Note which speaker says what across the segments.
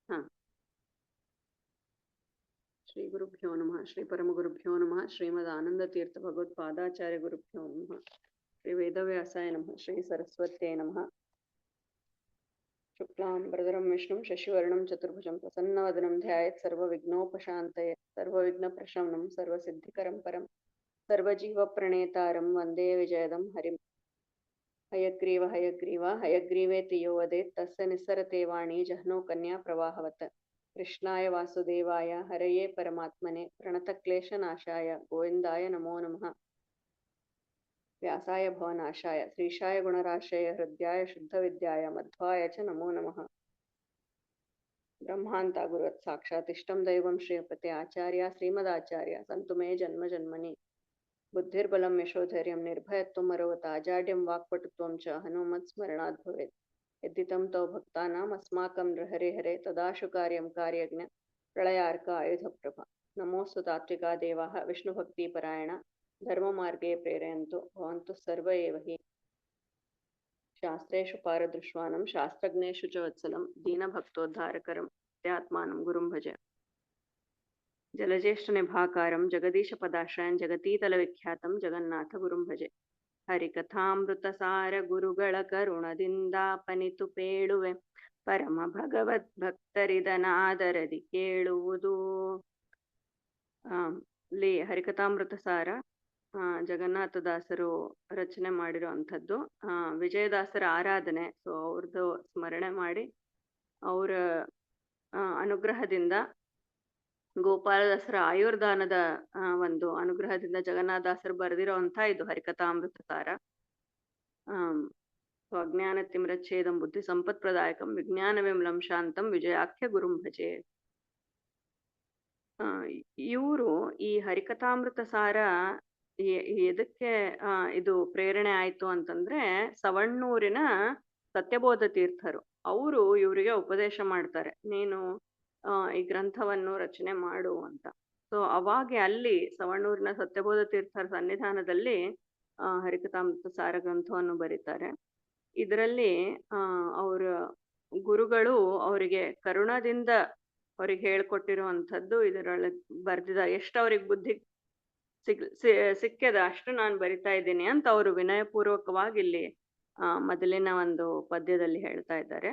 Speaker 1: हाँ। श्री गुरुभ्यो नमः। श्री परम गुरुभ्यो नमः। श्रीमद आनंद तीर्थ भगवत्पादाचार्य गुरुभ्यो नमः। श्री वेदव्यासाय नमः। श्री सरस्वत्यै नमः। शुक्लां वरदरं विष्णुं शशिवर्णं चतुर्भुजं प्रसन्नवदनं ध्यायेत् सर्वविघ्नोपशान्तये सर्वविघ्नप्रशमनं सर्वसिद्धिकरं परं सर्वजीवप्रणेतारं वन्दे विजयदं हरिम्। हयग्रीव हयग्रीव हयग्रीवेति यो वदेत् तस्य निस्सरते वाणी जह्नो कन्या प्रवाहवत्। कृष्णाय वासुदेवाय हरये परमात्मने प्रणतक्लेशनाशाय गोविन्दाय नमो नमः। व्यासाय भवनाशाय श्रीशाय गुणराशय हृद्याय शुद्धविद्याय मध्वाय च नमो नमः। ब्रह्मान्ता गुरुवत् साक्षात् इष्टं दैवं श्रीयपते आचार्य श्रीमदाचार्य सन्तु मे जन्म जन्मनि। बुद्धिर्बलं यशोधैर्यं निर्भयत्वं मरोगता अजाड्यं वाक्पटुत्वं च हनुमत्स्मरणात् भवेत्। यद्धितं तव भक्तानाम् अस्माकं हरे हरे तदाशु कार्यं कार्यज्ञ प्रलयार्क आयुधप्रभा। नमोऽस्तु तात्विका देवाः विष्णुभक्तिपरायण धर्ममार्गे प्रेरयन्तु भवन्तु सर्व एव हि। शास्त्रेषु पारदृश्वानं शास्त्रज्ञेषु च वत्सलं दीनभक्तोद्धारकरं नित्यात्मानं गुरुं भज। जलज्येष्ठ निभाकारं जगदीशपदाश्रयं जगतीतलविख्यातं जगन्नाथ गुरुं भजे. ಹರಿಕಥಾಮೃತಸಾರ ಗುರುಗಳ ಕರುಣದಿಂದಾಪನಿತು ಪೇಳುವೆ ಪರಮ ಭಗವದ್ ಭಕ್ತರಿದನಾದರದಿ ಕೇಳುವುದು. ಇಲ್ಲಿ ಹರಿಕಥಾಮೃತಸಾರ ಜಗನ್ನಾಥದಾಸರು ರಚನೆ ಮಾಡಿರುವಂಥದ್ದು. ವಿಜಯದಾಸರ ಆರಾಧನೆ. ಸೊ ಅವ್ರದ್ದು ಸ್ಮರಣೆ ಮಾಡಿ ಅವರ ಅನುಗ್ರಹದಿಂದ ಗೋಪಾಲದಾಸರ ಆಯುರ್ದಾನದ ಒಂದು ಅನುಗ್ರಹದಿಂದ ಜಗನ್ನಾಥದಾಸರು ಬರೆದಿರುವಂಥ ಇದು ಹರಿಕಥಾಮೃತಸಾರ. ಅಜ್ಞಾನ ತಿಮ್ರಚ್ಛೇದಂ ಬುದ್ಧಿ ಸಂಪತ್ಪ್ರದಾಯಕಂ ವಿಜ್ಞಾನ ವಿಮಲಂ ಶಾಂತಂ ವಿಜಯಾಖ್ಯ ಗುರುಂ ಭಜೆ. ಇವರು ಈ ಹರಿಕಥಾಮೃತಸಾರ ಎದಕ್ಕೆ ಇದು ಪ್ರೇರಣೆ ಆಯ್ತು ಅಂತಂದ್ರೆ, ಸವಣ್ಣೂರಿನ ಸತ್ಯಬೋಧ ತೀರ್ಥರು ಅವರು ಇವರಿಗೆ ಉಪದೇಶ ಮಾಡ್ತಾರೆ, ನೀನು ಈ ಗ್ರಂಥವನ್ನು ರಚನೆ ಮಾಡು ಅಂತ. ಸೊ ಅವಾಗ ಅಲ್ಲಿ ಸವಣ್ಣೂರಿನ ಸತ್ಯಬೋಧ ತೀರ್ಥರ ಸನ್ನಿಧಾನದಲ್ಲಿ ಹರಿಕಥಾಮೃತಸಾರ ಗ್ರಂಥವನ್ನು ಬರೀತಾರೆ. ಇದರಲ್ಲಿ ಅವರ ಗುರುಗಳು ಅವರಿಗೆ ಕರುಣದಿಂದ ಅವ್ರಿಗೆ ಹೇಳ್ಕೊಟ್ಟಿರುವಂಥದ್ದು ಇದರೊಳಗೆ ಬರ್ದಿದ. ಎಷ್ಟು ಅವ್ರಿಗೆ ಬುದ್ಧಿ ಸಿಕ್ಕದ ಅಷ್ಟು ನಾನು ಬರಿತಾ ಇದ್ದೀನಿ ಅಂತ ಅವರು ವಿನಯಪೂರ್ವಕವಾಗಿ ಇಲ್ಲಿ ಮೊದಲಿನ ಒಂದು ಪದ್ಯದಲ್ಲಿ ಹೇಳ್ತಾ ಇದ್ದಾರೆ.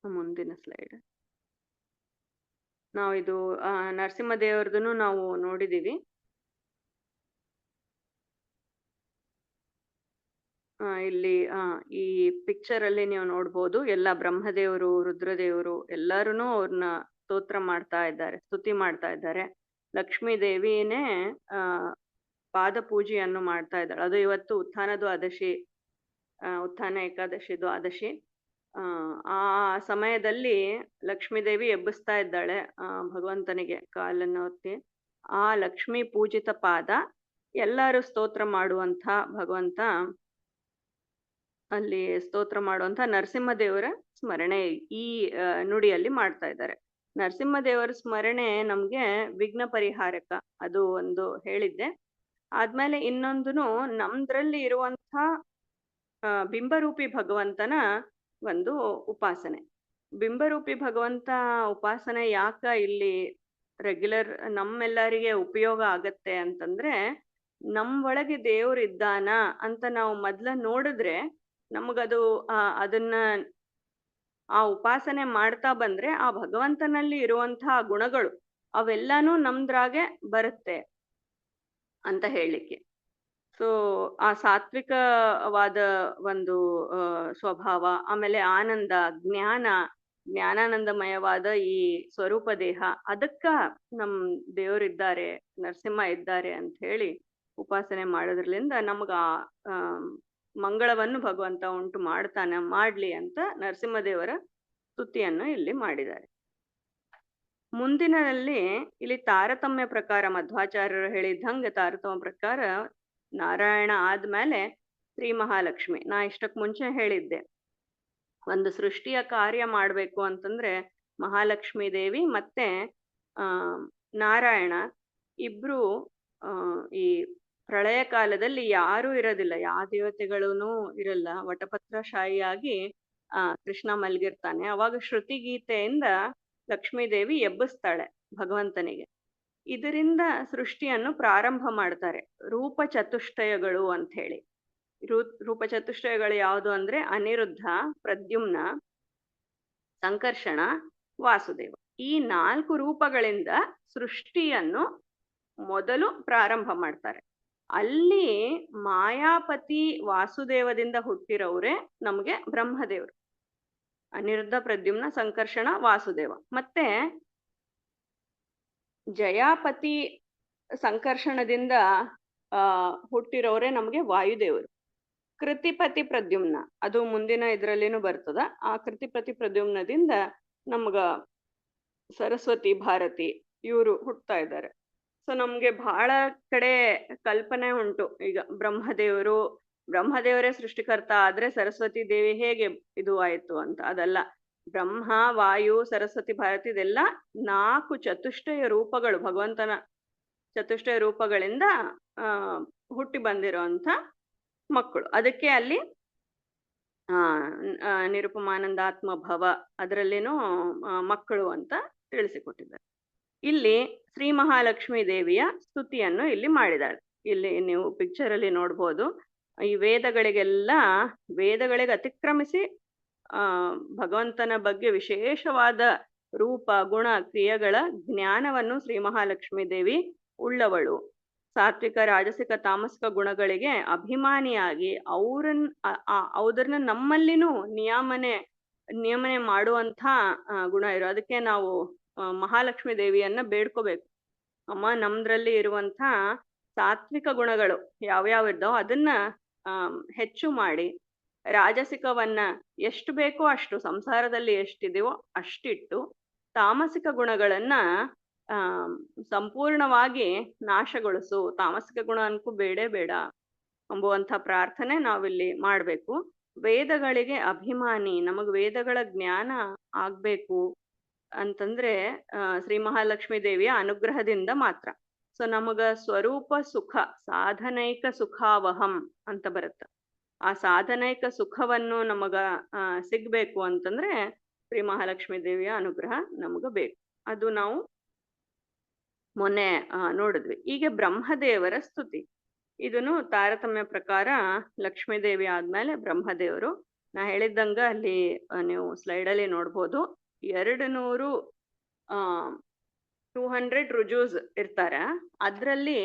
Speaker 1: ಮುಂದಿನ ಸ್ಲೈಡ್. ನಾವು ಇದು ನರಸಿಂಹದೇವರದನ್ನು ನಾವು ನೋಡಿದೀವಿ. ಇಲ್ಲಿ ಈ ಪಿಕ್ಚರ್ ಅಲ್ಲಿ ನೀವು ನೋಡ್ಬೋದು, ಎಲ್ಲ ಬ್ರಹ್ಮದೇವರು ರುದ್ರದೇವರು ಎಲ್ಲಾರು ಅವ್ರನ್ನ ಸ್ತೋತ್ರ ಮಾಡ್ತಾ ಇದ್ದಾರೆ, ಸ್ತುತಿ ಮಾಡ್ತಾ ಇದ್ದಾರೆ. ಲಕ್ಷ್ಮೀ ದೇವಿನೇ ಪಾದ ಪೂಜೆಯನ್ನು ಮಾಡ್ತಾ ಇದ್ದಾಳೆ. ಅದು ಇವತ್ತು ಉತ್ಥಾನ ದ್ವಾದಶಿ, ಉತ್ಥಾನ ಏಕಾದಶಿ ದ್ವಾದಶಿ. ಆ ಸಮಯದಲ್ಲಿ ಲಕ್ಷ್ಮೀದೇವಿ ಎಬ್ಬಿಸ್ತಾ ಇದ್ದಾಳೆ ಭಗವಂತನಿಗೆ ಕಾಲನ್ನು ಒತ್ತಿ. ಆ ಲಕ್ಷ್ಮೀ ಪೂಜಿತ ಪಾದ ಎಲ್ಲರೂ ಸ್ತೋತ್ರ ಮಾಡುವಂಥ ಭಗವಂತ ಅಲ್ಲಿ ಸ್ತೋತ್ರ ಮಾಡುವಂಥ ನರಸಿಂಹದೇವರ ಸ್ಮರಣೆ ಈ ನುಡಿಯಲ್ಲಿ ಮಾಡ್ತಾ ಇದ್ದಾರೆ. ನರಸಿಂಹದೇವರ ಸ್ಮರಣೆ ನಮ್ಗೆ ವಿಘ್ನ ಪರಿಹಾರಕ, ಅದು ಒಂದು ಹೇಳಿದ್ದೆ. ಆದ್ಮೇಲೆ ಇನ್ನೊಂದು ನಮ್ದ್ರಲ್ಲಿ ಇರುವಂಥ ಬಿಂಬರೂಪಿ ಭಗವಂತನ ಒಂದು ಉಪಾಸನೆ. ಬಿಂಬರೂಪಿ ಭಗವಂತ ಉಪಾಸನೆ ಯಾಕ ಇಲ್ಲಿ ರೆಗ್ಯುಲರ್ ನಮ್ಮೆಲ್ಲರಿಗೆ ಉಪಯೋಗ ಆಗತ್ತೆ ಅಂತಂದ್ರೆ, ಒಳಗೆ ದೇವ್ರು ಇದ್ದಾನ ಅಂತ ನಾವು ಮೊದ್ಲ ನೋಡಿದ್ರೆ ನಮಗದು ಅದನ್ನ ಆ ಉಪಾಸನೆ ಮಾಡ್ತಾ ಬಂದ್ರೆ ಆ ಭಗವಂತನಲ್ಲಿ ಇರುವಂತಹ ಗುಣಗಳು ಅವೆಲ್ಲಾನು ನಮ್ದ್ರಾಗೆ ಬರುತ್ತೆ ಅಂತ ಹೇಳಲಿಕ್ಕೆ. ಸೊ ಆ ಸಾತ್ವಿಕವಾದ ಒಂದು ಸ್ವಭಾವ, ಆಮೇಲೆ ಆನಂದ, ಜ್ಞಾನಾನಂದಮಯವಾದ ಈ ಸ್ವರೂಪ ದೇಹ, ಅದಕ್ಕ ನಮ್ ದೇವರಿದ್ದಾರೆ, ನರಸಿಂಹ ಇದ್ದಾರೆ ಅಂತ ಹೇಳಿ ಉಪಾಸನೆ ಮಾಡೋದ್ರಲ್ಲಿಂದ ನಮ್ಗ ಮಂಗಳವನ್ನು ಭಗವಂತ ಉಂಟು ಮಾಡ್ಲಿ ಅಂತ ನರಸಿಂಹದೇವರ ಸ್ತುತಿಯನ್ನು ಇಲ್ಲಿ ಮಾಡಿದ್ದಾರೆ. ಮುಂದಿನಲ್ಲಿ ಇಲ್ಲಿ ತಾರತಮ್ಯ ಪ್ರಕಾರ ಮಧ್ವಾಚಾರ್ಯರು ಹೇಳಿದಂಗೆ ತಾರತಮ್ಯ ಪ್ರಕಾರ ನಾರಾಯಣ ಆದ್ಮೇಲೆ ಶ್ರೀ ಮಹಾಲಕ್ಷ್ಮಿ. ನಾ ಇಷ್ಟಕ್ ಮುಂಚೆ ಹೇಳಿದ್ದೆ, ಒಂದು ಸೃಷ್ಟಿಯ ಕಾರ್ಯ ಮಾಡ್ಬೇಕು ಅಂತಂದ್ರೆ ಮಹಾಲಕ್ಷ್ಮೀ ದೇವಿ ಮತ್ತೆ ನಾರಾಯಣ ಇಬ್ರು ಈ ಪ್ರಳಯ ಕಾಲದಲ್ಲಿ ಯಾರೂ ಇರೋದಿಲ್ಲ, ಯಾವ ದೇವತೆಗಳೂ ಇರಲ್ಲ. ವಟಪತ್ರಶಾಹಿಯಾಗಿ ಕೃಷ್ಣ ಮಲಗಿರ್ತಾನೆ, ಅವಾಗ ಶ್ರುತಿಗೀತೆಯಿಂದ ಲಕ್ಷ್ಮೀದೇವಿ ಎಬ್ಬಿಸ್ತಾಳೆ ಭಗವಂತನಿಗೆ. ಇದರಿಂದ ಸೃಷ್ಟಿಯನ್ನು ಪ್ರಾರಂಭ ಮಾಡ್ತಾರೆ. ರೂಪ ಚತುಷ್ಟಯಗಳು ಅಂತ ಹೇಳಿ. ರೂಪ ಚತುಷ್ಟಯಗಳು ಯಾವುದು ಅಂದ್ರೆ ಅನಿರುದ್ಧ, ಪ್ರದ್ಯುಮ್ನ, ಸಂಕರ್ಷಣ, ವಾಸುದೇವ. ಈ 4 ರೂಪಗಳಿಂದ ಸೃಷ್ಟಿಯನ್ನು ಮೊದಲು ಪ್ರಾರಂಭ ಮಾಡ್ತಾರೆ. ಅಲ್ಲಿ ಮಾಯಾಪತಿ ವಾಸುದೇವದಿಂದ ಹುಟ್ಟಿರೋರೇ ನಮಗೆ ಬ್ರಹ್ಮದೇವರು. ಅನಿರುದ್ಧ, ಪ್ರದ್ಯುಮ್ನ, ಸಂಕರ್ಷಣ, ವಾಸುದೇವ. ಮತ್ತೆ ಜಯಾಪತಿ ಸಂಕರ್ಷಣದಿಂದ ಹುಟ್ಟಿರೋರೇ ನಮಗೆ ವಾಯುದೇವರು. ಕೃತಿಪತಿ ಪ್ರದ್ಯುಮ್ನ, ಅದು ಮುಂದಿನ ಇದರಲ್ಲಿನೂ ಬರ್ತದ. ಆ ಕೃತಿಪತಿ ಪ್ರದ್ಯುಮ್ನದಿಂದ ನಮ್ಗ ಸರಸ್ವತಿ, ಭಾರತಿ ಇವರು ಹುಟ್ತಾ ಇದ್ದಾರೆ. ಸೊ ನಮ್ಗೆ ಬಹಳ ಕಡೆ ಕಲ್ಪನೆ ಉಂಟು. ಈಗ ಬ್ರಹ್ಮದೇವರೇ ಸೃಷ್ಟಿಕರ್ತ ಆದ್ರೆ ಸರಸ್ವತಿ ದೇವಿ ಹೇಗೆ ಇದು ಆಯ್ತು ಅಂತ. ಅದಲ್ಲ, ಬ್ರಹ್ಮ, ವಾಯು, ಸರಸ್ವತಿ, ಭಾರತಿ ಇದೆಲ್ಲ 4 ಚತುಷ್ಟಯ ರೂಪಗಳು, ಭಗವಂತನ ಚತುಷ್ಟಯ ರೂಪಗಳಿಂದ ಹುಟ್ಟಿ ಬಂದಿರೋಂಥ ಮಕ್ಕಳು. ಅದಕ್ಕೆ ಅಲ್ಲಿ ನಿರುಪಮಾನಂದಾತ್ಮ ಭವ ಅದರಲ್ಲಿನೂ ಮಕ್ಕಳು ಅಂತ ತಿಳಿಸಿಕೊಟ್ಟಿದ್ದಾರೆ. ಇಲ್ಲಿ ಶ್ರೀ ಮಹಾಲಕ್ಷ್ಮೀ ದೇವಿಯ ಸ್ತುತಿಯನ್ನು ಇಲ್ಲಿ ಮಾಡಿದಾಳೆ. ಇಲ್ಲಿ ನೀವು ಪಿಕ್ಚರ್ ಅಲ್ಲಿ ನೋಡ್ಬೋದು. ಈ ವೇದಗಳಿಗೆ ಅತಿಕ್ರಮಿಸಿ ಭಗವಂತನ ಬಗ್ಗೆ ವಿಶೇಷವಾದ ರೂಪ, ಗುಣ, ಕ್ರಿಯೆಗಳ ಜ್ಞಾನವನ್ನು ಶ್ರೀ ಮಹಾಲಕ್ಷ್ಮೀ ದೇವಿ ಉಳ್ಳವಳು. ಸಾತ್ವಿಕ, ರಾಜಸಿಕ, ತಾಮಸಿಕ ಗುಣಗಳಿಗೆ ಅಭಿಮಾನಿಯಾಗಿ ಅವ್ರನ್ನ ನಮ್ಮಲ್ಲಿನೂ ನಿಯಮನೆ ಮಾಡುವಂಥ ಗುಣ ಇರೋ. ಅದಕ್ಕೆ ನಾವು ಮಹಾಲಕ್ಷ್ಮೀ ದೇವಿಯನ್ನ ಬೇಡ್ಕೋಬೇಕು. ಅಮ್ಮ, ನಮ್ದ್ರಲ್ಲಿ ಇರುವಂಥ ಸಾತ್ವಿಕ ಗುಣಗಳು ಯಾವ್ಯಾವ ಇದ್ದಾವೋ ಅದನ್ನ ಹೆಚ್ಚು ಮಾಡಿ, ರಾಜಸಿಕವನ್ನ ಎಷ್ಟು ಬೇಕೋ ಅಷ್ಟು, ಸಂಸಾರದಲ್ಲಿ ಎಷ್ಟಿದೆಯೋ ಅಷ್ಟಿಟ್ಟು, ತಾಮಸಿಕ ಗುಣಗಳನ್ನ ಸಂಪೂರ್ಣವಾಗಿ ನಾಶಗೊಳಿಸು. ತಾಮಸಿಕ ಗುಣ ಅನ್ಕು ಬೇಡ ಎಂಬುವಂಥ ಪ್ರಾರ್ಥನೆ ನಾವಿಲ್ಲಿ ಮಾಡಬೇಕು. ವೇದಗಳಿಗೆ ಅಭಿಮಾನಿ, ನಮಗ್ ವೇದಗಳ ಜ್ಞಾನ ಆಗ್ಬೇಕು ಅಂತಂದ್ರೆ ಶ್ರೀ ಮಹಾಲಕ್ಷ್ಮೀ ದೇವಿಯ ಅನುಗ್ರಹದಿಂದ ಮಾತ್ರ. ಸೊ ನಮಗ ಸ್ವರೂಪ ಸುಖ, ಸಾಧನೈಕ ಸುಖಾವಹಂ ಅಂತ ಬರುತ್ತೆ. ಆ ಸಾಧನೈಕ ಸುಖವನ್ನು ನಮಗ ಸಿಗ್ಬೇಕು ಅಂತಂದ್ರೆ ಶ್ರೀ ಮಹಾಲಕ್ಷ್ಮೀ ದೇವಿಯ ಅನುಗ್ರಹ ನಮಗ ಬೇಕು. ಅದು ನಾವು ಮೊನ್ನೆ ನೋಡಿದ್ವಿ. ಈಗ ಬ್ರಹ್ಮದೇವರ ಸ್ತುತಿ. ಇದನ್ನು ತಾರತಮ್ಯ ಪ್ರಕಾರ ಲಕ್ಷ್ಮೀದೇವಿ ಆದ್ಮೇಲೆ ಬ್ರಹ್ಮದೇವರು. ನಾ ಹೇಳಿದ್ದಂಗ ಅಲ್ಲಿ ನೀವು ಸ್ಲೈಡಲ್ಲಿ ನೋಡ್ಬೋದು. 200 ರುಜೂಸ್ ಇರ್ತಾರೆ. ಅದ್ರಲ್ಲಿ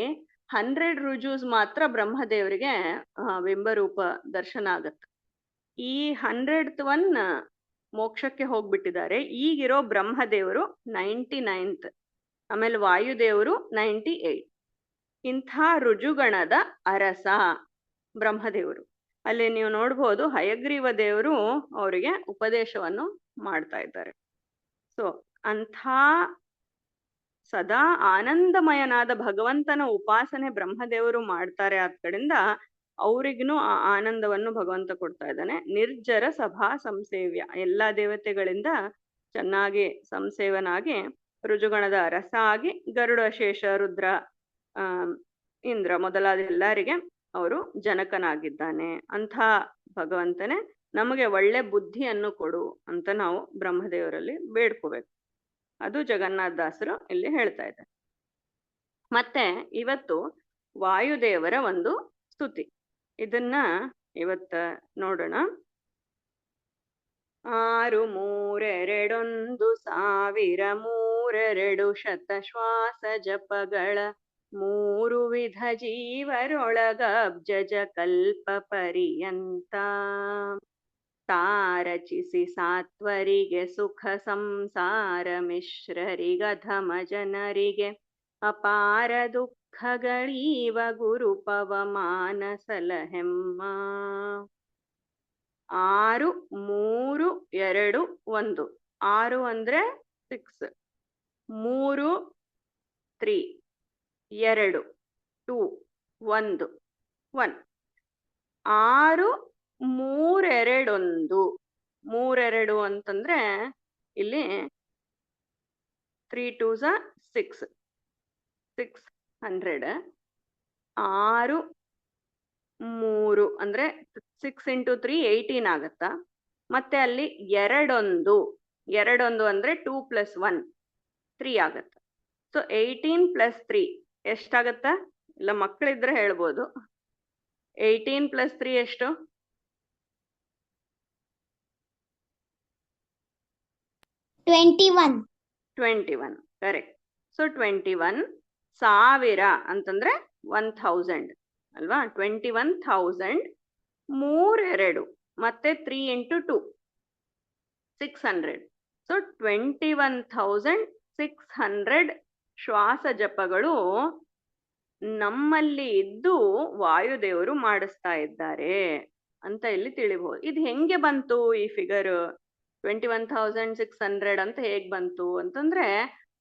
Speaker 1: 100 ರುಜೂಸ್ ಮಾತ್ರ ಬ್ರಹ್ಮದೇವರಿಗೆ ಬಿಂಬರೂಪ ದರ್ಶನ ಆಗತ್ತೆ. ಈ 100th ಒನ್ ಮೋಕ್ಷಕ್ಕೆ ಹೋಗ್ಬಿಟ್ಟಿದ್ದಾರೆ. ಈಗಿರೋ ಬ್ರಹ್ಮದೇವರು 99th, ಆಮೇಲೆ ವಾಯುದೇವರು 98. ಇಂಥ ರುಜುಗಣದ ಅರಸ ಬ್ರಹ್ಮದೇವರು. ಅಲ್ಲಿ ನೀವು ನೋಡ್ಬೋದು, ಹಯಗ್ರೀವ ದೇವರು ಅವರಿಗೆ ಉಪದೇಶವನ್ನು ಮಾಡ್ತಾ ಇದ್ದಾರೆ. ಸೊ ಅಂಥ ಸದಾ ಆನಂದಮಯನಾದ ಭಗವಂತನ ಉಪಾಸನೆ ಬ್ರಹ್ಮದೇವರು ಮಾಡ್ತಾರೆ. ಆದ ಕಡೆಯಿಂದ ಅವ್ರಿಗೂ ಆ ಆನಂದವನ್ನು ಭಗವಂತ ಕೊಡ್ತಾ ಇದ್ದಾನೆ. ನಿರ್ಜರ ಸಭಾ ಸಂಸೇವ್ಯ, ಎಲ್ಲಾ ದೇವತೆಗಳಿಂದ ಚೆನ್ನಾಗಿ ಸಂಸೇವನಾಗಿ ರುಜುಗಣದ ಅರಸ ಆಗಿ ಗರುಡ, ಶೇಷ, ರುದ್ರ, ಇಂದ್ರ ಮೊದಲಾದ ಎಲ್ಲರಿಗೆ ಅವರು ಜನಕನಾಗಿದ್ದಾನೆ. ಅಂಥ ಭಗವಂತನೇ ನಮಗೆ ಒಳ್ಳೆ ಬುದ್ಧಿಯನ್ನು ಕೊಡು ಅಂತ ನಾವು ಬ್ರಹ್ಮದೇವರಲ್ಲಿ ಬೇಡ್ಕೋಬೇಕು. ಅದು ಜಗನ್ನಾಥ ದಾಸರು ಇಲ್ಲಿ ಹೇಳ್ತಾ ಇದ್ದಾರೆ. ಮತ್ತೆ ಇವತ್ತು ವಾಯುದೇವರ ಒಂದು ಸ್ತುತಿ, ಇದನ್ನ ಇವತ್ತ ನೋಡೋಣ. 6321000 ಶ್ವಾಸ ಜಪಗಳ 3 ವಿಧ ಜೀವರೊಳಗಬ್ಜ ಕಲ್ಪ ಪರ್ಯಂತ. ತಾರಚಿಸಿ ಸಾತ್ವರಿಗೆ ಸುಖ ಸಂಸಾರ ಮಿಶ್ರರಿಗಧಮ ಜನರಿಗೆ ಅಪಾರ ದುಃಖಗಳೀವ ಗುರು ಪವಮಾನ ಸಲಹೆಮ್ಮ. 6, 3, 2, 1. 6 ಅಂದ್ರೆ 6, 3 3, 2 2, 1 1. 6 3 2 1. 3 2 ಅಂತಂದ್ರೆ ಇಲ್ಲಿ 3 2s 6, 600. 6 3 ಅಂದ್ರೆ 6 × 3 18 ಆಗತ್ತಾ. ಮತ್ತೆ ಅಲ್ಲಿ ಎರಡೊಂದು ಅಂದ್ರೆ 2 + 1 3 ಆಗತ್ತೆ. ಸೊ 18 + 3 ಎಷ್ಟಾಗತ್ತ? ಇಲ್ಲ ಮಕ್ಕಳಿದ್ರೆ ಹೇಳ್ಬೋದು. 18 + 3 ಎಷ್ಟು?
Speaker 2: 21.
Speaker 1: ಕರೆಕ್ಟ್. ಸೊ 21 ಸಾವಿರ ಅಂತಂದ್ರೆ 1000 ಅಲ್ವಾ? 21,000 3 ಮತ್ತೆ 3 × 2 600. ಸೊ 21,600 ಶ್ವಾಸ ಜಪಗಳು ನಮ್ಮಲ್ಲಿ ಇದ್ದು ವಾಯುದೇವರು ಮಾಡಿಸ್ತಾ ಇದ್ದಾರೆ ಅಂತ ಇಲ್ಲಿ ತಿಳಿಬಹುದು. ಇದು ಹೆಂಗೆ ಬಂತು ಈ ಫಿಗರ್ 21,600 ಅಂತ ಹೇಗ್ ಬಂತು ಅಂತಂದ್ರೆ,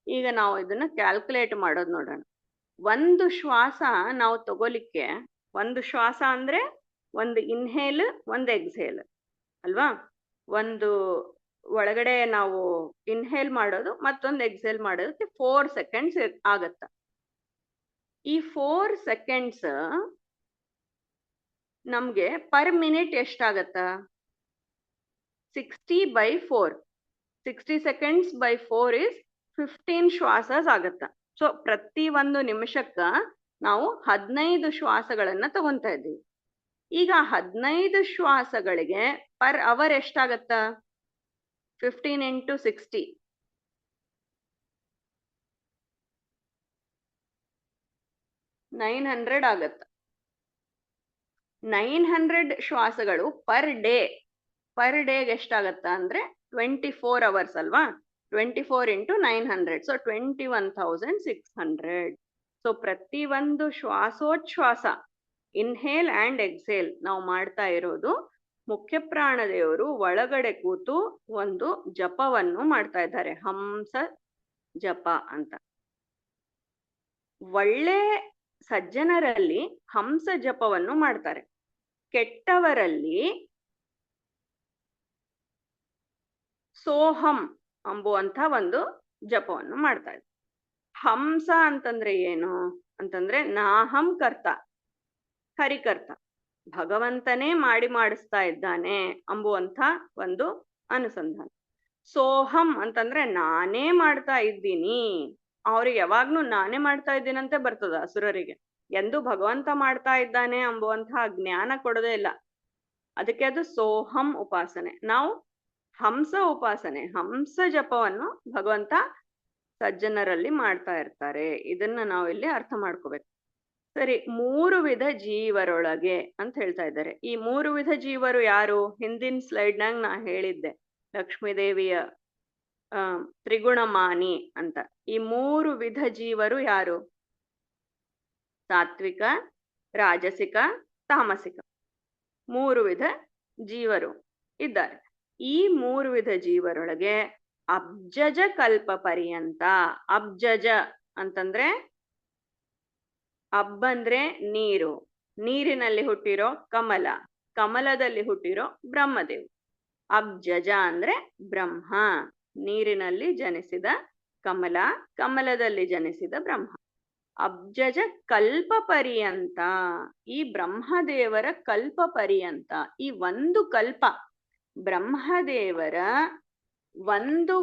Speaker 1: ಈಗ ನಾವು ಇದನ್ನ ಕ್ಯಾಲ್ಕುಲೇಟ್ ಮಾಡೋದು ನೋಡೋಣ. ಒಂದು ಶ್ವಾಸ ನಾವು ತಗೋಲಿಕ್ಕೆ, ಒಂದು ಶ್ವಾಸ ಅಂದ್ರೆ ಒಂದು ಇನ್ಹೇಲ್ ಒಂದು ಎಕ್ಸೇಲ್ ಅಲ್ವಾ? ಒಂದು ಒಳಗಡೆ ನಾವು ಇನ್ಹೇಲ್ ಮಾಡೋದು ಮತ್ತೊಂದು ಎಕ್ಸೇಲ್ ಮಾಡೋದಕ್ಕೆ 4 ಸೆಕೆಂಡ್ಸ್ ಆಗತ್ತ. ಈ 4 ಸೆಕೆಂಡ್ಸ್ ನಮ್ಗೆ ಪರ್ ಮಿನಿಟ್ ಎಷ್ಟಾಗತ್ತ? 60/4. 60 seconds by 4 is 15 ಶ್ವಾಸಸ್ ಆಗತ್ತ. ಸೊ ಪ್ರತಿ ಒಂದು ನಿಮಿಷಕ್ಕ ನಾವು 15 ಶ್ವಾಸಗಳನ್ನ ತಗೊಂತಾ ಇದ್ದೀವಿ. ಈಗ 15 ಶ್ವಾಸಗಳಿಗೆ ಪರ್ ಅವರ್ ಎಷ್ಟಾಗತ್ತ? 15 × 60 900 ಆಗತ್ತ. 900 ಶ್ವಾಸಗಳು ಪರ್ ಡೇಗೆ ಎಷ್ಟಾಗತ್ತ ಅಂದ್ರೆ 24 hours ಅಲ್ವಾ? 24 × 900. ಸೊ 21,600. ಸೊ ಪ್ರತಿ ಒಂದು ಶ್ವಾಸೋಚ್ಛ್ವಾಸ ಇನ್ಹೇಲ್ ಅಂಡ್ ಎಕ್ಸೇಲ್ ನಾವು ಮಾಡ್ತಾ ಇರೋದು ಮುಖ್ಯ ಪ್ರಾಣದೇವರು ಒಳಗಡೆ ಕೂತು ಒಂದು ಜಪವನ್ನು ಮಾಡ್ತಾ ಇದ್ದಾರೆ, ಹಂಸ ಜಪ ಅಂತ. ಒಳ್ಳೆ ಸಜ್ಜನರಲ್ಲಿ ಹಂಸ ಜಪವನ್ನು ಮಾಡ್ತಾರೆ, ಕೆಟ್ಟವರಲ್ಲಿ ಸೋಹಂ ಎಂಬುವಂಥ ಒಂದು ಜಪವನ್ನು ಮಾಡ್ತಾ ಇದ್ದಾರೆ. ಹಂಸ ಅಂತಂದ್ರೆ ಏನು ಅಂತಂದ್ರೆ ನಾಹಂ ಕರ್ತ, ಹರಿಕರ್ತ, ಭಗವಂತನೇ ಮಾಡಿಸ್ತಾ ಇದ್ದಾನೆ ಎಂಬುವಂಥ ಒಂದು ಅನುಸಂಧಾನ. ಸೋಹಂ ಅಂತಂದ್ರೆ ನಾನೇ ಮಾಡ್ತಾ ಇದ್ದೀನಿ. ಅವ್ರಿಗೆ ಯಾವಾಗ್ಲೂ ನಾನೇ ಮಾಡ್ತಾ ಇದ್ದೀನಂತೆ ಬರ್ತದ ಅಸುರರಿಗೆ. ಎಂದು ಭಗವಂತ ಮಾಡ್ತಾ ಇದ್ದಾನೆ ಎಂಬುವಂತಹ ಜ್ಞಾನ ಕೊಡೋದೇ ಇಲ್ಲ. ಅದಕ್ಕೆ ಅದು ಸೋಹಂ ಉಪಾಸನೆ. ನಾವು ಹಂಸ ಉಪಾಸನೆ, ಹಂಸ ಜಪವನ್ನು ಭಗವಂತ ಸಜ್ಜನರಲ್ಲಿ ಮಾಡ್ತಾ ಇರ್ತಾರೆ. ಇದನ್ನ ನಾವು ಇಲ್ಲಿ ಅರ್ಥ ಮಾಡ್ಕೋಬೇಕು. ಸರಿ, 3 ವಿಧ ಜೀವರೊಳಗೆ ಅಂತ ಹೇಳ್ತಾ ಇದ್ದಾರೆ. ಈ 3 ವಿಧ ಜೀವರು ಯಾರು? ಹಿಂದಿನ ಸ್ಲೈಡ್ನಾಗ ನಾ ಹೇಳಿದ್ದೆ, ಲಕ್ಷ್ಮೀದೇವಿಯ ತ್ರಿಗುಣಮಾನಿ ಅಂತ. ಈ 3 ವಿಧ ಜೀವರು ಯಾರು? ಸಾತ್ವಿಕ, ರಾಜಸಿಕ, ತಾಮಸಿಕ. 3 ವಿಧ ಜೀವರು ಇದ್ದಾರೆ. ಈ 3 ವಿಧ ಜೀವರೊಳಗೆ ಅಬ್ಜಜ ಕಲ್ಪ ಪರ್ಯಂತ, ಅಬ್ಜಜ ಅಂತಂದ್ರೆ ಅಬ್ಬಂದ್ರೆ ನೀರು, ನೀರಿನಲ್ಲಿ ಹುಟ್ಟಿರೋ ಕಮಲ, ಕಮಲದಲ್ಲಿ ಹುಟ್ಟಿರೋ ಬ್ರಹ್ಮದೇವ್. ಅಬ್ಜಜ ಅಂದ್ರೆ ಬ್ರಹ್ಮ, ನೀರಿನಲ್ಲಿ ಜನಿಸಿದ ಕಮಲ, ಕಮಲದಲ್ಲಿ ಜನಿಸಿದ ಬ್ರಹ್ಮ. ಅಬ್ಜಜ ಕಲ್ಪ ಪರ್ಯಂತ, ಈ ಬ್ರಹ್ಮದೇವರ ಕಲ್ಪ ಪರ್ಯಂತ. ಈ ಒಂದು ಕಲ್ಪ, ಬ್ರಹ್ಮದೇವರ ಒಂದು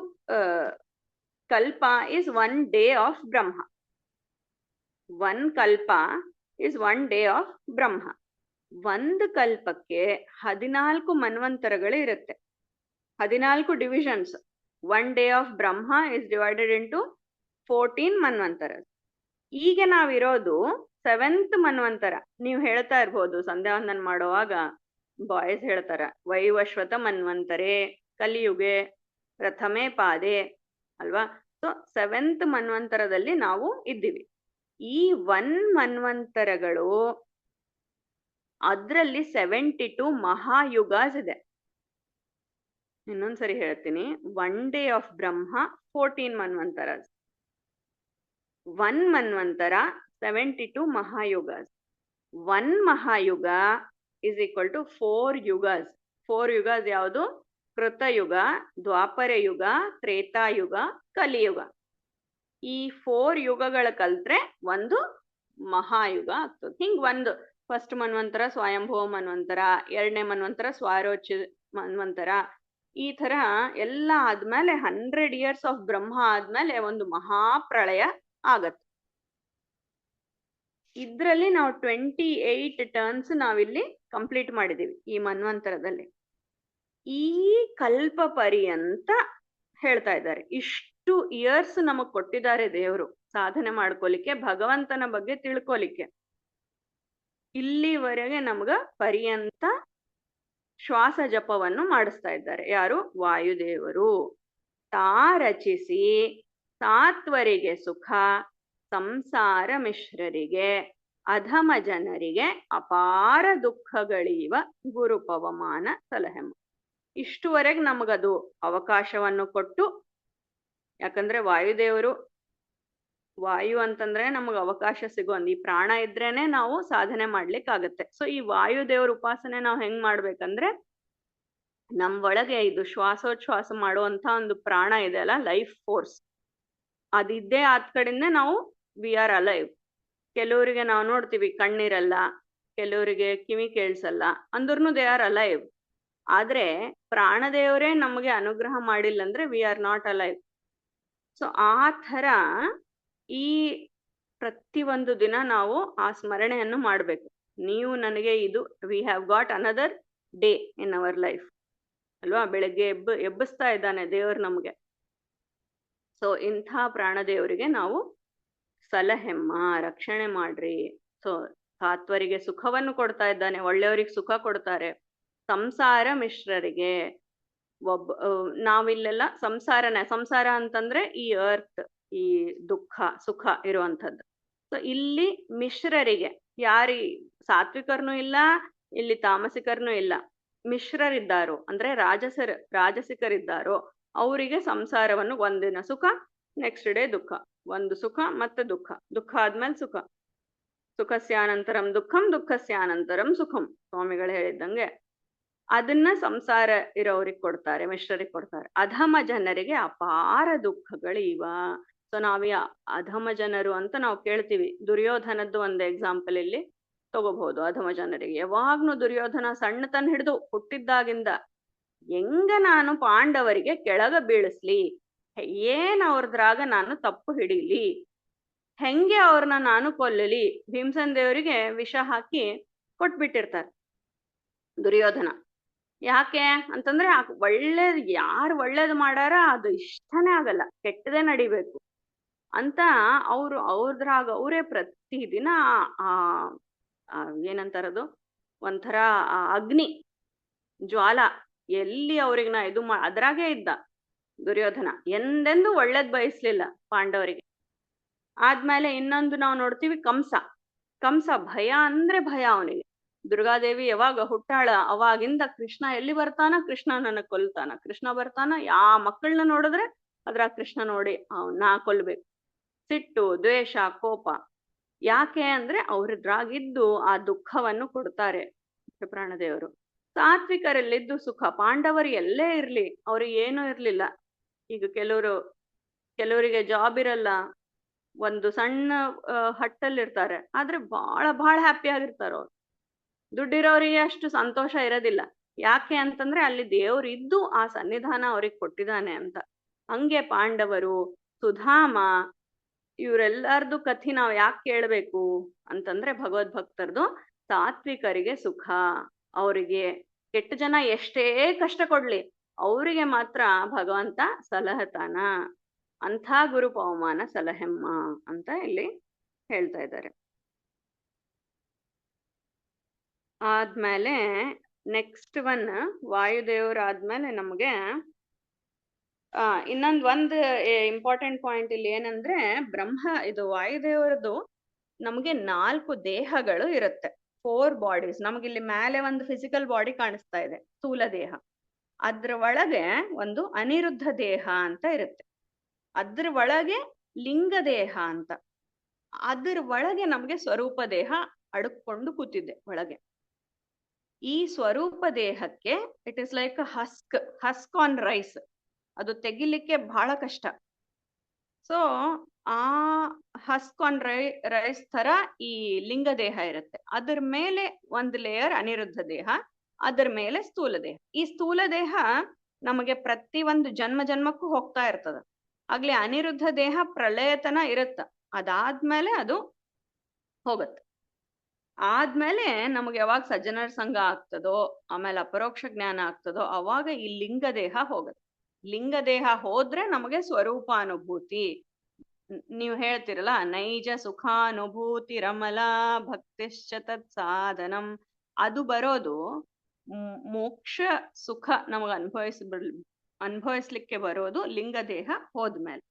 Speaker 1: ಕಲ್ಪ is 1 day of Brahma. 1 Kalpa is 1 day of ಬ್ರಹ್ಮ. ಒಂದು ಕಲ್ಪಕ್ಕೆ 14 ಮನ್ವಂತರಗಳು ಇರುತ್ತೆ, 14 divisions. 1 day of Brahma is divided into 14 ಮನ್ವಂತರ. ಈಗ ನಾವಿರೋದು 7th ಮನ್ವಂತರ. ನೀವು ಹೇಳ್ತಾ ಇರ್ಬೋದು ಸಂಧ್ಯಾವಂದನ ಮಾಡುವಾಗ, ಬಾಯ್ಸ್ ಹೇಳ್ತಾರ ವೈವಶ್ವತ ಮನ್ವಂತರೇ ಕಲಿಯುಗೆ ಪ್ರಥಮೇ ಪಾದೆ ಅಲ್ವಾ? ಸೊ 7th ಮನ್ವಂತರದಲ್ಲಿ ನಾವು ಇದ್ದೀವಿ. ಈ 1 ಮನ್ವಂತರಗಳು, ಅದ್ರಲ್ಲಿ 72 ಮಹಾಯುಗಾಸ್ ಇದೆ. ಇನ್ನೊಂದ್ಸರಿ ಹೇಳ್ತೀನಿ, 1 day of Brahma 14 Manvantara. 1 Manvantara 72 ಮಹಾಯುಗಾಸ್. 1 ಮಹಾಯುಗ is equal to 4 ಯುಗಾಸ್. 4 ಯುಗಾಸ್ ಯಾವುದು? ಕೃತಯುಗ, ದ್ವಾಪರ ಯುಗ, ತ್ರೇತಾಯುಗ, ಕಲಿಯುಗ. ಈ 4 ಯುಗಗಳ ಕಲ್ತ್ರೆ ಒಂದು ಮಹಾಯುಗ ಆಗ್ತದೆ. ಹಿಂಗ್ ಒಂದು ಫಸ್ಟ್ ಮನ್ವಂತರ ಸ್ವಯಂಭವ ಮನ್ವಂತರ, 2ನೇ ಮನ್ವಂತರ ಸ್ವಾರೋಚ್ಯ ಮನ್ವಂತರ, ಈ ತರ ಎಲ್ಲ ಆದ್ಮೇಲೆ 100 years ಆಫ್ ಬ್ರಹ್ಮ ಆದ್ಮೇಲೆ ಒಂದು ಮಹಾಪ್ರಳಯ ಆಗತ್ತೆ. ಇದ್ರಲ್ಲಿ ನಾವು 28 ಟರ್ನ್ಸ್ ನಾವಿಲ್ಲಿ ಕಂಪ್ಲೀಟ್ ಮಾಡಿದೀವಿ ಈ ಮನ್ವಂತರದಲ್ಲಿ. ಈ ಕಲ್ಪ ಪರ್ಯಂತ ಹೇಳ್ತಾ ಇದ್ದಾರೆ, ಇಷ್ಟು ಇಯರ್ಸ್ ನಮಗ್ ಕೊಟ್ಟಿದ್ದಾರೆ ದೇವರು ಸಾಧನೆ ಮಾಡ್ಕೊಲಿಕ್ಕೆ, ಭಗವಂತನ ಬಗ್ಗೆ ತಿಳ್ಕೊಲಿಕ್ಕೆ. ಇಲ್ಲಿವರೆಗೆ ನಮ್ಗ ಪರ್ಯಂತ ಶ್ವಾಸ ಜಪವನ್ನು ಮಾಡಿಸ್ತಾ ಇದ್ದಾರೆ. ಯಾರು? ವಾಯುದೇವರು. ತಾ ರಚಿಸಿ ಸಾತ್ವರಿಗೆ ಸುಖ, ಸಂಸಾರ ಮಿಶ್ರರಿಗೆ, ಅಧಮ ಜನರಿಗೆ ಅಪಾರ ದುಃಖಗಳೀವ ಗುರುಪವಮಾನ ಸಲಹೆಮ್ಮ. ಇಷ್ಟುವರೆಗೆ ನಮಗದು ಅವಕಾಶವನ್ನು ಕೊಟ್ಟು, ಯಾಕಂದ್ರೆ ವಾಯುದೇವರು, ವಾಯು ಅಂತಂದ್ರೆ ನಮಗೆ ಅವಕಾಶ ಸಿಗೋದು, ಈ ಪ್ರಾಣ ಇದ್ರೇನೆ ನಾವು ಸಾಧನೆ ಮಾಡ್ಲಿಕ್ಕಾಗತ್ತೆ. ಸೊ ಈ ವಾಯುದೇವ್ರ ಉಪಾಸನೆ ನಾವು ಹೆಂಗ್ ಮಾಡ್ಬೇಕಂದ್ರೆ, ನಮ್ ಒಳಗೆ ಇದು ಶ್ವಾಸೋಚ್ಛ್ವಾಸ ಮಾಡುವಂತ ಒಂದು ಪ್ರಾಣ ಇದೆ ಅಲ್ಲ, ಲೈಫ್ ಫೋರ್ಸ್, ಅದಿದ್ದೇ ಆದ ಕಡೆಯಿಂದ ನಾವು ವಿ ಆರ್ ಅಲೈವ್. ಕೆಲವರಿಗೆ ನಾವು ನೋಡ್ತೀವಿ ಕಣ್ಣಿರಲ್ಲ, ಕೆಲವರಿಗೆ ಕಿವಿ ಕೇಳಿಸಲ್ಲ, ಅಂದ್ರೂ ದೇ ಆರ್ ಅಲೈವ್. ಆದ್ರೆ ಪ್ರಾಣದೇವರೇ ನಮಗೆ ಅನುಗ್ರಹ ಮಾಡಿಲ್ಲ ಅಂದ್ರೆ we are not alive. So ಆ ಥರ ಈ ಪ್ರತಿಯೊಂದು ದಿನ ನಾವು ಆ ಸ್ಮರಣೆಯನ್ನು ಮಾಡಬೇಕು. ನೀವು ನನಗೆ ಇದು, we have got another day in our life ಅಲ್ವಾ. ಬೆಳಗ್ಗೆ ಎಬ್ಬಿಸ್ತಾ ಇದ್ದಾನೆ ದೇವರು ನಮಗೆ. ಸೊ ಇಂಥ ಪ್ರಾಣದೇವರಿಗೆ ನಾವು ಸಲಹೆಮ್ಮ, ರಕ್ಷಣೆ ಮಾಡ್ರಿ. ಸೊ ಸಾತ್ವರಿಗೆ ಸುಖವನ್ನು ಕೊಡ್ತಾ ಇದ್ದಾನೆ, ಒಳ್ಳೆಯವರಿಗೆ ಸುಖ ಕೊಡ್ತಾರೆ. ಸಂಸಾರ ಮಿಶ್ರರಿಗೆ, ನಾವಿಲ್ಲೆಲ್ಲ ಸಂಸಾರ ಅಂತಂದ್ರೆ ಈ ಅರ್ತ್, ಈ ದುಃಖ ಸುಖ ಇರುವಂಥದ್ದು. ಸೊ ಇಲ್ಲಿ ಮಿಶ್ರರಿಗೆ, ಸಾತ್ವಿಕರ್ನೂ ಇಲ್ಲ, ಇಲ್ಲಿ ತಾಮಸಿಕರ್ನೂ ಇಲ್ಲ, ಮಿಶ್ರರಿದ್ದಾರೋ ಅಂದ್ರೆ ರಾಜಸಿಕರಿದ್ದಾರೋ ಅವರಿಗೆ ಸಂಸಾರವನ್ನು ಒಂದಿನ ಸುಖ, ನೆಕ್ಸ್ಟ್ ಡೇ ದುಃಖ, ಒಂದು ಸುಖ ಮತ್ತೆ ದುಃಖ, ದುಃಖ ಆದ್ಮೇಲೆ ಸುಖ, ಸುಖಸ್ಯಾನಂತರಂ ದುಃಖಂ, ದುಃಖಸ್ಯಾನಂತರಂ ಸುಖಂ ಸ್ವಾಮಿಗಳು ಹೇಳಿದ್ದಂಗೆ ಅದನ್ನ ಸಂಸಾರ ಇರೋರಿಗೆ ಕೊಡ್ತಾರೆ, ಮಿಶ್ರರಿಗೆ ಕೊಡ್ತಾರೆ. ಅಧಮ ಜನರಿಗೆ ಅಪಾರ ದುಃಖಗಳು ಇವ. ಸೊ ನಾವೀ ಅಧಮ ಜನರು ಅಂತ ನಾವು ಕೇಳ್ತೀವಿ. ದುರ್ಯೋಧನದ್ದು ಒಂದು ಎಕ್ಸಾಂಪಲ್ ಇಲ್ಲಿ ತಗೋಬಹುದು. ಅಧಮ ಜನರಿಗೆ ಯಾವಾಗ್ಲೂ ದುರ್ಯೋಧನ ಸಣ್ಣತನ ಹಿಡಿದು ಹುಟ್ಟಿದ್ದಾಗಿಂದ ಹೆಂಗ ನಾನು ಪಾಂಡವರಿಗೆ ಕೆಳಗ ಬೀಳಿಸ್ಲಿ, ಏನ್ ಅವ್ರದ್ರಾಗ ನಾನು ತಪ್ಪು ಹಿಡೀಲಿ, ಹೆಂಗೆ ಅವ್ರನ್ನ ನಾನು ಕೊಲ್ಲಲಿ, ಭೀಮಸೇನ ದೇವರಿಗೆ ವಿಷ ಹಾಕಿ ಕೊಟ್ಬಿಟ್ಟಿರ್ತಾರೆ ದುರ್ಯೋಧನ. ಯಾಕೆ ಅಂತಂದ್ರೆ ಯಾರು ಒಳ್ಳೇದು ಮಾಡಾರ ಅದು ಇಷ್ಟನೇ ಆಗಲ್ಲ, ಕೆಟ್ಟದೇ ನಡಿಬೇಕು ಅಂತ ಅವ್ರದ್ರಾಗ ಅವರೇ ಪ್ರತಿದಿನ ಏನಂತಾರದು, ಒಂಥರ ಅಗ್ನಿ ಜ್ವಾಲ ಎಲ್ಲಿ ಅವ್ರಿಗೆ ಅದ್ರಾಗೆ ಇದ್ದ ದುರ್ಯೋಧನ. ಎಂದೆಂದೂ ಒಳ್ಳೇದ್ ಬಯಸ್ಲಿಲ್ಲ ಪಾಂಡವರಿಗೆ. ಆದ್ಮೇಲೆ ಇನ್ನೊಂದು ನಾವು ನೋಡ್ತೀವಿ, ಕಂಸ ಭಯ ಅಂದ್ರೆ ಭಯ ಅವನಿಗೆ. ದುರ್ಗಾದೇವಿ ಯಾವಾಗ ಹುಟ್ಟಾಳ ಅವಾಗಿಂದ ಕೃಷ್ಣ ಎಲ್ಲಿ ಬರ್ತಾನ, ಕೃಷ್ಣ ನನಗ್ ಕೊಲ್ತಾನ, ಕೃಷ್ಣ ಬರ್ತಾನ, ಮಕ್ಕಳನ್ನ ನೋಡಿದ್ರೆ ಕೃಷ್ಣ ನೋಡಿ ನಾ ಕೊಲ್ಬೇಕು. ಸಿಟ್ಟು, ದ್ವೇಷ, ಕೋಪ. ಯಾಕೆ ಅಂದ್ರೆ ಅವ್ರದ್ರಾಗಿದ್ದು ಆ ದುಃಖವನ್ನು ಕೊಡ್ತಾರೆ ಪ್ರಾಣದೇವರು. ಸಾತ್ವಿಕರಲ್ಲಿದ್ದು ಸುಖ. ಪಾಂಡವರು ಎಲ್ಲೇ ಇರ್ಲಿ ಅವ್ರಿಗೆ ಏನೂ ಇರ್ಲಿಲ್ಲ. ಈಗ ಕೆಲವರಿಗೆ ಜಾಬ್ ಇರಲ್ಲ, ಒಂದು ಸಣ್ಣ ಹಟ್ಟಲ್ಲಿರ್ತಾರೆ, ಆದ್ರೆ ಬಹಳ ಹ್ಯಾಪಿ ಆಗಿರ್ತಾರ ಅವ್ರು. ದುಡ್ಡಿರೋರಿಗೆ ಅಷ್ಟು ಸಂತೋಷ ಇರೋದಿಲ್ಲ. ಯಾಕೆ ಅಂತಂದ್ರೆ ಅಲ್ಲಿ ದೇವ್ರು ಇದ್ದು ಆ ಸನ್ನಿಧಾನ ಅವ್ರಿಗೆ ಕೊಟ್ಟಿದ್ದಾನೆ ಅಂತ. ಹಂಗೆ ಪಾಂಡವರು, ಸುಧಾಮ, ಇವರೆಲ್ಲಾರ್ದು ಕಥೆ ನಾವು ಯಾಕೆ ಕೇಳಬೇಕು ಅಂತಂದ್ರೆ ಭಗವದ್ಭಕ್ತರದು ಸಾತ್ವಿಕರಿಗೆ ಸುಖ. ಅವರಿಗೆ ಕೆಟ್ಟ ಜನ ಎಷ್ಟೇ ಕಷ್ಟ ಕೊಡ್ಲಿ ಅವರಿಗೆ ಮಾತ್ರ ಭಗವಂತ ಸಲಹತಾನ. ಅಂಥ ಗುರು ಪವಮಾನ ಸಲಹೆಮ್ಮ ಅಂತ ಇಲ್ಲಿ ಹೇಳ್ತಾ ಇದ್ದಾರೆ. ಆದ್ಮೇಲೆ ನೆಕ್ಸ್ಟ್ ಒನ್ ವಾಯುದೇವರಾದ್ಮೇಲೆ ನಮಗೆ ಒಂದು ಇಂಪಾರ್ಟೆಂಟ್ ಪಾಯಿಂಟ್ ಇಲ್ಲಿ ಏನಂದ್ರೆ, ಇದು ವಾಯುದೇವರದು ನಮಗೆ 4 ದೇಹಗಳು ಇರುತ್ತೆ, 4 ಬಾಡೀಸ್. ನಮಗಿಲ್ಲಿ ಮೇಲೆ ಒಂದು ಫಿಸಿಕಲ್ ಬಾಡಿ ಕಾಣಿಸ್ತಾ ಇದೆ, ಸ್ಥೂಲ ದೇಹ. ಅದ್ರ ಒಳಗೆ ಒಂದು ಅನಿರುದ್ಧ ದೇಹ ಅಂತ ಇರುತ್ತೆ, ಅದ್ರ ಒಳಗೆ ಲಿಂಗ ದೇಹ ಅಂತ, ಅದ್ರ ಒಳಗೆ ನಮಗೆ ಸ್ವರೂಪ ದೇಹ ಅಡುಕೊಂಡು ಕೂತಿದೆ ಒಳಗೆ. ಈ ಸ್ವರೂಪ ದೇಹಕ್ಕೆ it is like husk on rice, ಅದು ತೆಗಿಲಿಕ್ಕೆ ಬಹಳ ಕಷ್ಟ. ಸೊ ಆ ಹಸ್ಕ್ ಆನ್ ರೈಸ್ ತರ ಈ ಲಿಂಗ ದೇಹ ಇರುತ್ತೆ. ಅದ್ರ ಮೇಲೆ ಒಂದು ಲೇಯರ್ ಅನಿರುದ್ಧ ದೇಹ, ಅದರ ಮೇಲೆ ಸ್ಥೂಲ ದೇಹ. ಈ ಸ್ಥೂಲ ದೇಹ ನಮಗೆ ಪ್ರತಿ ಒಂದು ಜನ್ಮ ಜನ್ಮಕ್ಕೂ ಹೋಗ್ತಾ ಇರ್ತದ. ಆಗ್ಲಿ ಅನಿರುದ್ಧ ದೇಹ ಪ್ರಳಯತನ ಇರುತ್ತ, ಅದಾದ್ಮೇಲೆ ಅದು ಹೋಗತ್ತೆ. ಆದ್ಮೇಲೆ ನಮಗೆ ಯಾವಾಗ ಸಜ್ಜನರ ಸಂಘ ಆಗ್ತದೋ, ಆಮೇಲೆ ಅಪರೋಕ್ಷ ಜ್ಞಾನ ಆಗ್ತದೋ, ಅವಾಗ ಈ ಲಿಂಗ ದೇಹ ಹೋಗತ್ತೆ. ಲಿಂಗ ದೇಹ ಹೋದ್ರೆ ನಮಗೆ ಸ್ವರೂಪಾನುಭೂತಿ. ನೀವು ಹೇಳ್ತಿರಲ್ಲ, ನೈಜ ಸುಖಾನುಭೂತಿ ರಮಲ ಭಕ್ತಿಶ್ಚ ತತ್ ಸಾಧನಂ, ಅದು ಬರೋದು ಮೋಕ್ಷ ಸುಖ ನಮಗ ಅನುಭವಿಸ್ಲಿಕ್ಕೆ ಬರೋದು ಲಿಂಗ ದೇಹ ಹೋದ್ಮೇಲೆ.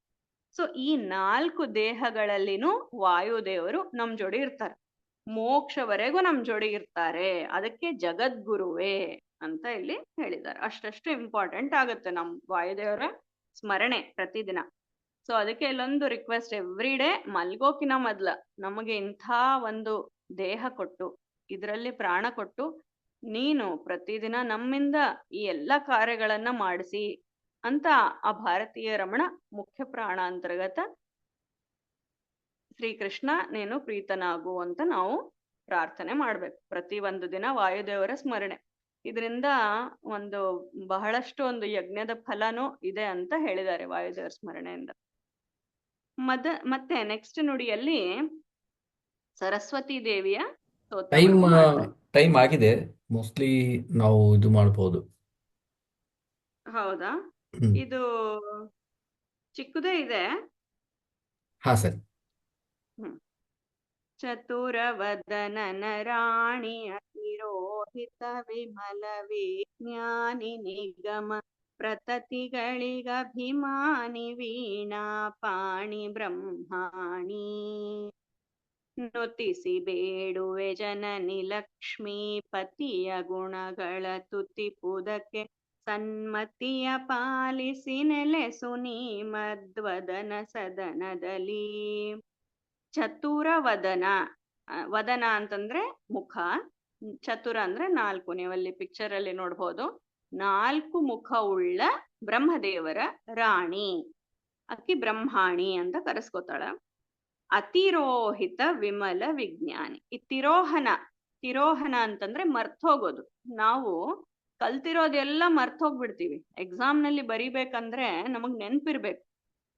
Speaker 1: ಸೊ ಈ 4 ದೇಹಗಳಲ್ಲಿನೂ ವಾಯುದೇವರು ನಮ್ ಜೋಡಿ ಇರ್ತಾರೆ, ಮೋಕ್ಷವರೆಗೂ ನಮ್ ಜೋಡಿ ಇರ್ತಾರೆ. ಅದಕ್ಕೆ ಜಗದ್ಗುರುವೇ ಅಂತ ಇಲ್ಲಿ ಹೇಳಿದ್ದಾರೆ. ಅಷ್ಟಷ್ಟು ಇಂಪಾರ್ಟೆಂಟ್ ಆಗುತ್ತೆ ನಮ್ ವಾಯುದೇವರ ಸ್ಮರಣೆ ಪ್ರತಿದಿನ. ಸೊ ಅದಕ್ಕೆ ಇಲ್ಲೊಂದು ರಿಕ್ವೆಸ್ಟ್, ಎವ್ರಿ ಡೇ ಮಲ್ಗೋಕಿನ ಮೊದ್ಲ ನಮಗೆ ಇಂಥ ಒಂದು ದೇಹ ಕೊಟ್ಟು, ಇದರಲ್ಲಿ ಪ್ರಾಣ ಕೊಟ್ಟು, ನೀನು ಪ್ರತಿದಿನ ನಮ್ಮಿಂದ ಈ ಎಲ್ಲ ಕಾರ್ಯಗಳನ್ನ ಮಾಡಿಸಿ ಅಂತ ಆ ಭಾರತೀಯ ರಮಣ ಮುಖ್ಯ ಪ್ರಾಣ ಅಂತರ್ಗತ ಶ್ರೀಕೃಷ್ಣ ನೀನು ಪ್ರೀತನಾಗು ಅಂತ ನಾವು ಪ್ರಾರ್ಥನೆ ಮಾಡ್ಬೇಕು ಪ್ರತಿ ಒಂದು ದಿನ ವಾಯುದೇವರ ಸ್ಮರಣೆ. ಇದರಿಂದ ಒಂದು ಬಹಳಷ್ಟು ಒಂದು ಯಜ್ಞದ ಫಲನೂ ಇದೆ ಅಂತ ಹೇಳಿದ್ದಾರೆ ವಾಯುದೇವರ ಸ್ಮರಣೆಯಿಂದ. ಮತ್ತೆ ನೆಕ್ಸ್ಟ್ ನುಡಿಯಲ್ಲಿ ಸರಸ್ವತಿ ದೇವಿಯ
Speaker 2: ಟೈಮ್
Speaker 1: ಸ್ತೋತ್ರವನ್ನು ಮಾಡ್ತಾರೆ.
Speaker 2: ಟೈಮ್ ಆಗಿದೆ, ಮೋಸ್ಟ್ಲಿ ನಾವು ಇದು ಮಾಡ್ಬೋದು.
Speaker 1: ಹೌದಾ?
Speaker 2: ಹ್ಮ್.
Speaker 1: ಇದು ಚಿಕ್ಕದೇ ಇದೆ.
Speaker 2: ಹಾ ಸರಿ.
Speaker 1: ಚತುರವದನನ ರಾಣಿ ಅತಿರೋಹಿತ ವಿಮಲ ವಿಜ್ಞಾನಿ ನಿಗಮ ಪ್ರತತಿಗಳಿಗಭಿಮಾನಿ ವೀಣಾ ಪಾಣಿ ಬ್ರಹ್ಮಾಣಿ. ನುತಿಸಿ ಬೇಡುವೆ ಜನನಿ ಲಕ್ಷ್ಮೀ ಪತಿಯ ಗುಣಗಳ ತುತಿಪುದಕ್ಕೆ ಸನ್ಮತಿಯ ಪಾಲಿಸಿ ನೆಲೆಸು ನೀ ಮದ್ವದನ ಸದನದಲ್ಲಿ. ಚತುರ ವದನ, ವದನ ಅಂತಂದ್ರೆ ಮುಖ, ಚತುರ ಅಂದ್ರೆ 4. ನೀವಲ್ಲಿ ಪಿಕ್ಚರ್ ಅಲ್ಲಿ ನೋಡ್ಬೋದು, 4 ಮುಖ ಉಳ್ಳ ಬ್ರಹ್ಮದೇವರ ರಾಣಿ, ಅಕ್ಕಿ ಬ್ರಹ್ಮಾಣಿ ಅಂತ ಕರೆಸ್ಕೋತಾಳ. ಅತಿರೋಹಿತ ವಿಮಲ ವಿಜ್ಞಾನಿ. ಈ ತಿರೋಹನ ಅಂತಂದ್ರೆ ಮರ್ತೋಗೋದು. ನಾವು ಕಲ್ತಿರೋದೆಲ್ಲ ಮರ್ತೋಗ್ಬಿಡ್ತೀವಿ. ಎಕ್ಸಾಮ್ ನಲ್ಲಿ ಬರಿಬೇಕಂದ್ರೆ ನಮಗ್ ನೆನ್ಪಿರ್ಬೇಕು.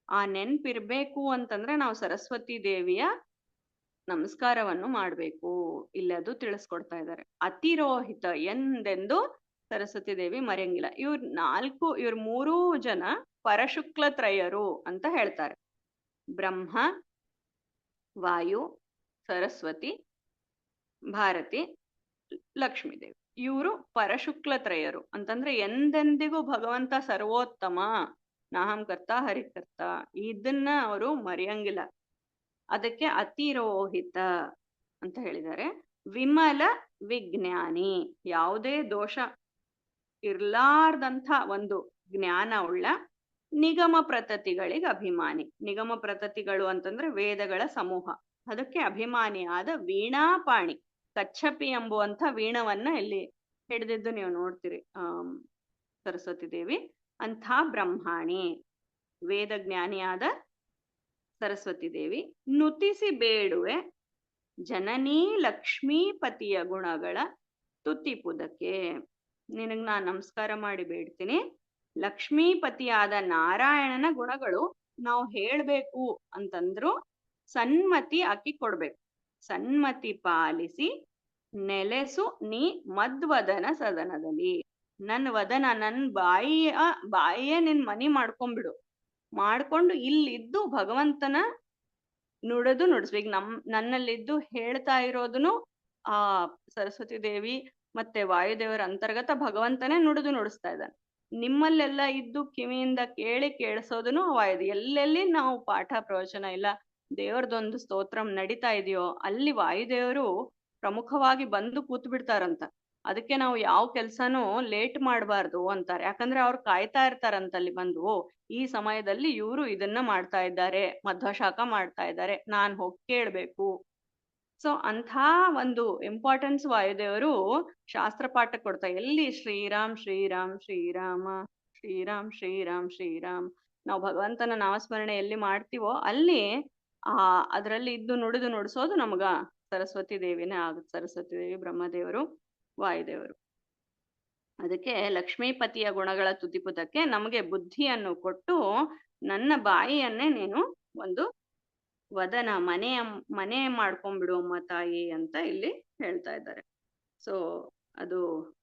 Speaker 1: ಆ ನೆನ್ಪಿರ್ಬೇಕು ಅಂತಂದ್ರೆ ನಾವು ಸರಸ್ವತಿ ದೇವಿಯ ನಮಸ್ಕಾರವನ್ನು ಮಾಡ್ಬೇಕು. ಇಲ್ಲಿ ಅದು ತಿಳಿಸ್ಕೊಡ್ತಾ ಇದ್ದಾರೆ. ಅತಿರೋಹಿತ, ಎಂದೆಂದು ಸರಸ್ವತಿ ದೇವಿ ಮರೆಯಂಗಿಲ್ಲ. ಇವ್ರ 3 ಜನ ಪರಶುಕ್ಲ ತ್ರಯರು ಅಂತ ಹೇಳ್ತಾರೆ. ಬ್ರಹ್ಮ, ವಾಯು, ಸರಸ್ವತಿ, ಭಾರತಿ, ಲಕ್ಷ್ಮೀದೇವಿ. ಇವರು ಪರಶುಕ್ಲ ತ್ರಯರು ಅಂತಂದ್ರೆ ಎಂದೆಂದಿಗೂ ಭಗವಂತ ಸರ್ವೋತ್ತಮ, ನಾಹಂಕರ್ತ ಹರಿಕರ್ತ, ಇದನ್ನ ಅವರು ಮರೆಯಂಗಿಲ್ಲ. ಅದಕ್ಕೆ ಅತಿರೋಹಿತ ಅಂತ ಹೇಳಿದ್ದಾರೆ. ವಿಮಲ ವಿಜ್ಞಾನಿ, ಯಾವುದೇ ದೋಷ ಇರ್ಲಾರ್ದಂಥ ಒಂದು ಜ್ಞಾನ ಉಳ್ಳ. ನಿಗಮ ಪ್ರತತಿಗಳಿಗೆ ಅಭಿಮಾನಿ. ನಿಗಮ ಪ್ರತತಿಗಳು ಅಂತಂದ್ರೆ ವೇದಗಳ ಸಮೂಹ, ಅದಕ್ಕೆ ಅಭಿಮಾನಿಯಾದ ವೀಣಾಪಾಣಿ, ಕಚ್ಚಪಿ ಎಂಬುವಂಥ ವೀಣವನ್ನ ಇಲ್ಲಿ ಹಿಡಿದಿದ್ದು ನೀವು ನೋಡ್ತೀರಿ ಸರಸ್ವತಿ ದೇವಿ. ಅಂಥ ಬ್ರಹ್ಮಾಣಿ, ವೇದ ಜ್ಞಾನಿಯಾದ ಸರಸ್ವತಿ ದೇವಿ. ನುತಿಸಿ ಬೇಡುವೆ ಜನನೀ ಲಕ್ಷ್ಮೀಪತಿಯ ಗುಣಗಳ ತುತಿಪುದಕ್ಕೆ. ನಿನಗ್ ನಾನು ನಮಸ್ಕಾರ ಮಾಡಿ ಬೇಡ್ತೀನಿ, ಲಕ್ಷ್ಮೀಪತಿಯಾದ ನಾರಾಯಣನ ಗುಣಗಳು ನಾವು ಹೇಳ್ಬೇಕು ಅಂತಂದ್ರು ಸನ್ಮತಿ ಆಕಿ ಕೊಡ್ಬೇಕು. ಸನ್ಮತಿ ಪಾಲಿಸಿ ನೆಲೆಸು ನೀ ಮದ್ವದನ ಸದನದಲ್ಲಿ. ನನ್ನ ವದನ, ನನ್ನ ಬಾಯಿಯೇ ನಿನ್ ಮನಿ ಮಾಡ್ಕೊಂಡ್ಬಿಡು. ಮಾಡ್ಕೊಂಡು ಇಲ್ಲಿದ್ದು ಭಗವಂತನ ನುಡಿಸ್ಬೇಕು. ನನ್ನಲ್ಲಿದ್ದು ಹೇಳ್ತಾ ಇರೋದನ್ನು ಆ ಸರಸ್ವತಿ ದೇವಿ ಮತ್ತೆ ವಾಯುದೇವರ ಅಂತರ್ಗತ ಭಗವಂತನೇ ನುಡಿಸ್ತಾ ಇದ್ದಾನೆ. ನಿಮ್ಮಲ್ಲೆಲ್ಲ ಇದ್ದು ಕಿವಿಯಿಂದ ಕೇಳಿಸೋದನ್ನು ವಾಯುದು. ಎಲ್ಲೆಲ್ಲಿ ನಾವು ಪಾಠ ಪ್ರವಚನ ಇಲ್ಲ ದೇವ್ರದೊಂದು ಸ್ತೋತ್ರ ನಡೀತಾ ಇದೆಯೋ ಅಲ್ಲಿ ವಾಯುದೇವರು ಪ್ರಮುಖವಾಗಿ ಬಂದು ಕೂತ್ ಬಿಡ್ತಾರಂತ. ಅದಕ್ಕೆ ನಾವು ಯಾವ ಕೆಲ್ಸನೂ ಲೇಟ್ ಮಾಡಬಾರ್ದು ಅಂತಾರೆ. ಯಾಕಂದ್ರೆ ಅವ್ರು ಕಾಯ್ತಾ ಇರ್ತಾರಂತಲ್ಲಿ ಬಂದು, ಈ ಸಮಯದಲ್ಲಿ ಇವರು ಇದನ್ನ ಮಾಡ್ತಾ ಇದ್ದಾರೆ, ಮಧ್ವಶಾಖ ಮಾಡ್ತಾ ಇದ್ದಾರೆ, ನಾನ್ ಹೋಗಿ ಕೇಳ್ಬೇಕು. ಸೊ ಅಂಥ ಒಂದು ಇಂಪಾರ್ಟೆನ್ಸ್ ವಾಯುದೇವರು ಶಾಸ್ತ್ರ ಪಾಠ ಕೊಡ್ತಾ. ಎಲ್ಲಿ ಶ್ರೀರಾಮ್ ಶ್ರೀರಾಮ್ ಶ್ರೀರಾಮ ಶ್ರೀರಾಮ್ ಶ್ರೀರಾಮ್ ಶ್ರೀರಾಮ್ ನಾವು ಭಗವಂತನ ನಾಮಸ್ಮರಣೆ ಎಲ್ಲಿ ಮಾಡ್ತೀವೋ ಅಲ್ಲಿ ಅದರಲ್ಲಿ ಇದ್ದು ನುಡಿಸೋದು ನಮಗ ಸರಸ್ವತಿ ದೇವಿನೇ ಆಗುತ್ತೆ. ಸರಸ್ವತಿ ದೇವಿ, ಬ್ರಹ್ಮದೇವರು, ವಾಯುದೇವರು. ಅದಕ್ಕೆ ಲಕ್ಷ್ಮೀಪತಿಯ ಗುಣಗಳ ತುತಿಪುಟಕ್ಕೆ ನಮಗೆ ಬುದ್ಧಿಯನ್ನು ಕೊಟ್ಟು ನನ್ನ ಬಾಯಿಯನ್ನೇ ನೀನು ಒಂದು ವದನ ಮನೆ ಮಾಡ್ಕೊಂಡ್ಬಿಡು ಅಮ್ಮ ತಾಯಿ ಅಂತ ಇಲ್ಲಿ ಹೇಳ್ತಾ ಇದ್ದಾರೆ. ಸೊ ಅದು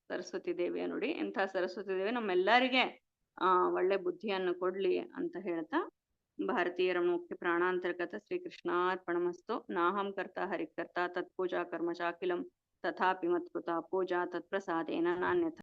Speaker 1: ಸರಸ್ವತಿ ದೇವಿಯ ನುಡಿ. ಎಂಥ ಸರಸ್ವತಿ ದೇವಿ ನಮ್ಮೆಲ್ಲರಿಗೆ ಒಳ್ಳೆ ಬುದ್ಧಿಯನ್ನು ಕೊಡ್ಲಿ ಅಂತ ಹೇಳ್ತಾ, ಭಾರತೀಯರ ಮುಖ್ಯ ಪ್ರಾಣಾಂತರ್ಗತ ಶ್ರೀಕೃಷ್ಣಾರ್ಪಣಮಸ್ತು. ನಾಹಂ ಕರ್ತ ಹರಿಕರ್ತ ತತ್ಪೂಜಾ ಕರ್ಮ ಚಾಕಿಲಂ ತಥಾಪಿ ಮತ್ಕೃತ ಪೂಜಾ ತತ್ಪ್ರಸಾದೇನ ನಾನ್ಯಥ